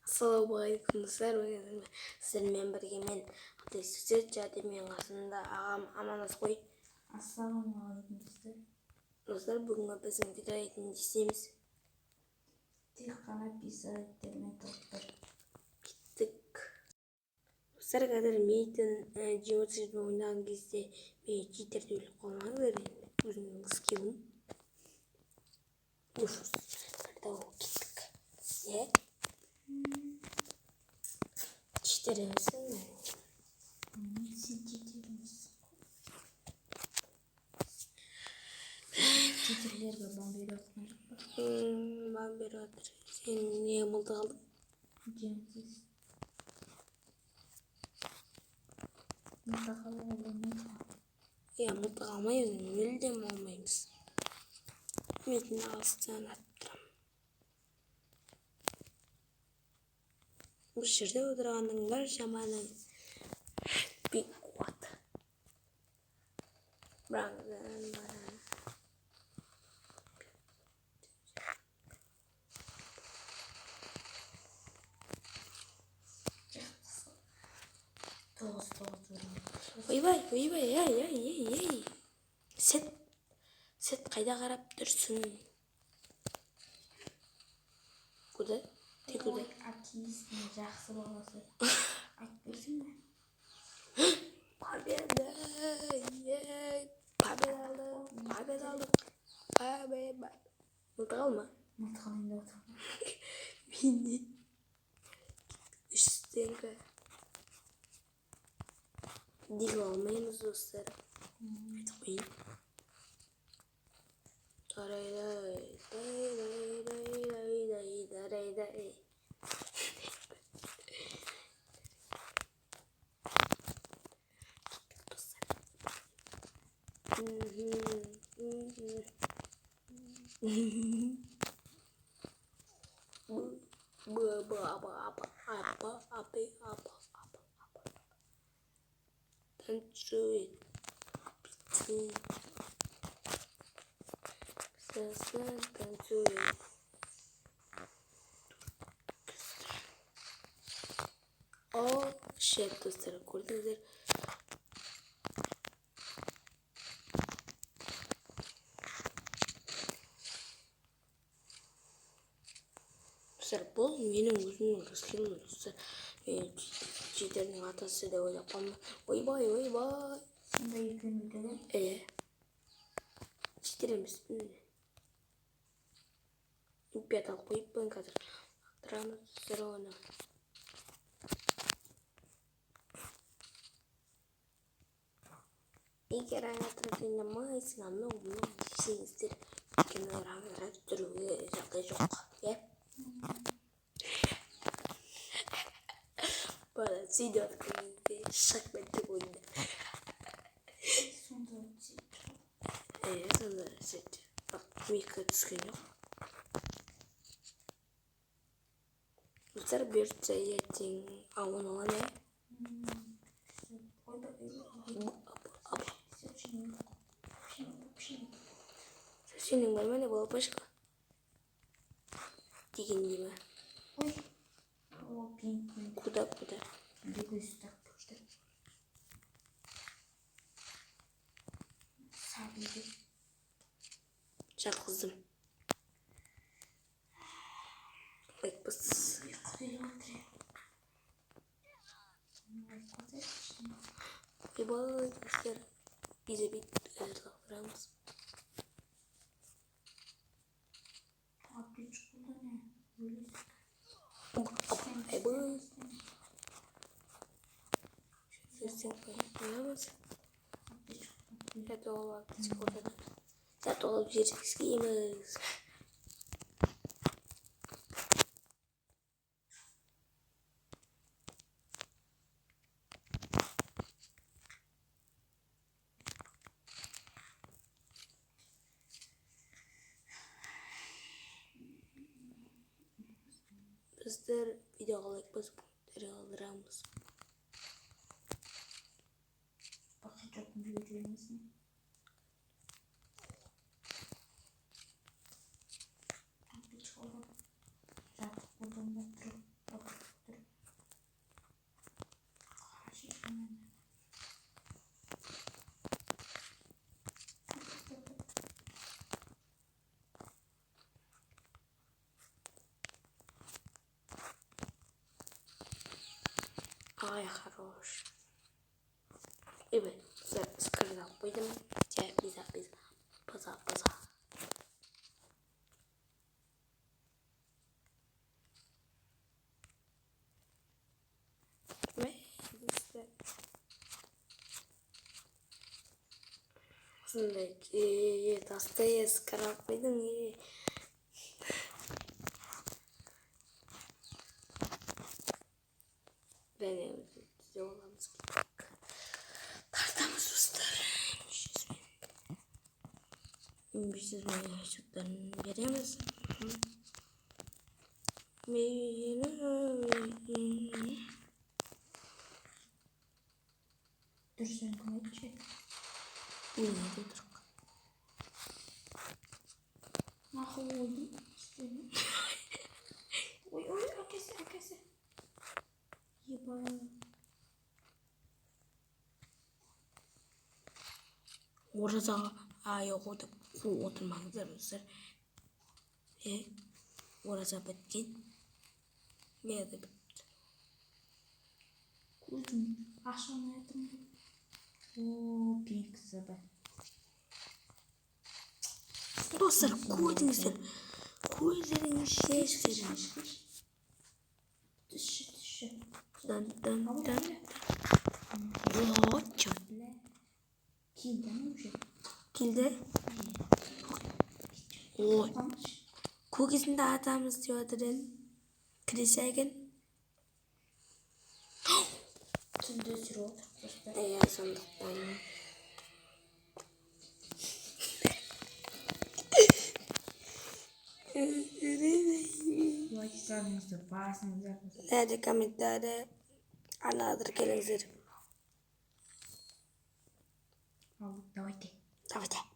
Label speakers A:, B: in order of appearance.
A: Assalamualaikum dostlar. Sizlerмен бірге мен сөз жады мен қасында ағам Аманас қой.
B: Ассалаумағалейкум достар.
A: Достар, бүгінгі біздің видео айтын десеміз.
B: Тек қана пистолеттермен топтар.
A: Кеттік. Достар, қазір мейтін жемірсізбен ойнаған кезде мен читерді өліп қалмаңыздар. Өзімнің скиллім. Нұфыс. Қайда ол кеттік. Читер емесің бе?
B: Сен читер емессің. Читерлерге бан беріп жатқан жоқ па?
A: Бан беріп жатыр. Сен не мылды қалдың?
B: Жемсіз. Мылды қалуға болмайды ма?
A: Мылды қалмаймыз, мүлдем алмаймыз. Метін алыстан атып тұрам. Бұл жерде отырғанның бар жаманың бек қуаты. Бірақ ойбай, ай. Сет қайда қарап тұрсын? Куда? Тек куда?
B: Атеистің жақсы баласы. Айтпайсың ба?
A: Победа! Победа алдық. Мылды қалма?
B: Мылды қалайында отырмын.
A: Мен де. Үстенгі. Дегіл алмаймыз достар. Айтып қойын. Дарайдай. Танцует птицы. Сосна танцует. О, шер достар, көрдіңіздер. Достар, бұл менің өзімнің скиллім достар. Читердің атасы деп ойлап қалма. Ойбай.
B: Сонда екен өлтірген?
A: Читер емеспін. Пятал қойып бұн қазір. Ақтырамыз достар оны. Егер аңатырып ойнамайсың, много десеңіздер, өйткені аңатырып тұруға жағдай жоқ. Бала сөйде атқан кезде шақпен деп ойында.
B: Сонда сөйтті.
A: Сонда сөйтті. Бірақ мейкі түскен жоқ. Достар, бұйыртса ертең ауын оған Сенің бар мәне болып ашқа? Деген не ма?
B: Ой, о, пинг.
A: Куда?
B: Бегай так просто. Сабиді.
A: Жақыздым. Айтпыз. Ойбай, достар. Біз бит қақтырамыз. Айбай. Сөзден қоймамыз. Сәт олап жерсізгейміз. Біздер видеоға лайк басып қалдырамыз.
B: Бақша жоқтың жүгері емесін. Жатып қолданып тұрып.
A: Ай, хорош. И вы скрыла. Пойдем. Тебе биза. База. Musun dastaya sıkarak mıydın? Benim size olamaz ki. Tartamız susturmuşuz. Biz de çocukların veremez.
B: Dur sen koyacak.
A: Niye dedik?
B: Mahvo oldum. İstedim. Oy herkese. Yaba.
A: Orada ayağıda oturmanızı mısır? Orada bitkin. Ne de bitti?
B: Kurdum. Aşağıya yattım. Oo pink sabah.
A: Dostlar koydunuzlar. Koyunların şeyleri.
B: Dışı.
A: Dön. Çok.
B: Kilden bir şey.
A: Kilde. O
B: Kapanmış.
A: cookies'in dağıtağımız diyordurin. Krisegen.
B: Kilde sürü oturtmuşlar.
A: Eğer sandıktan.
B: Like sarmıştır. Bağırsınız yapmıştır.
A: Nerede komentarı? Anladır gelin zırh.
B: Давайте.
A: Давайте.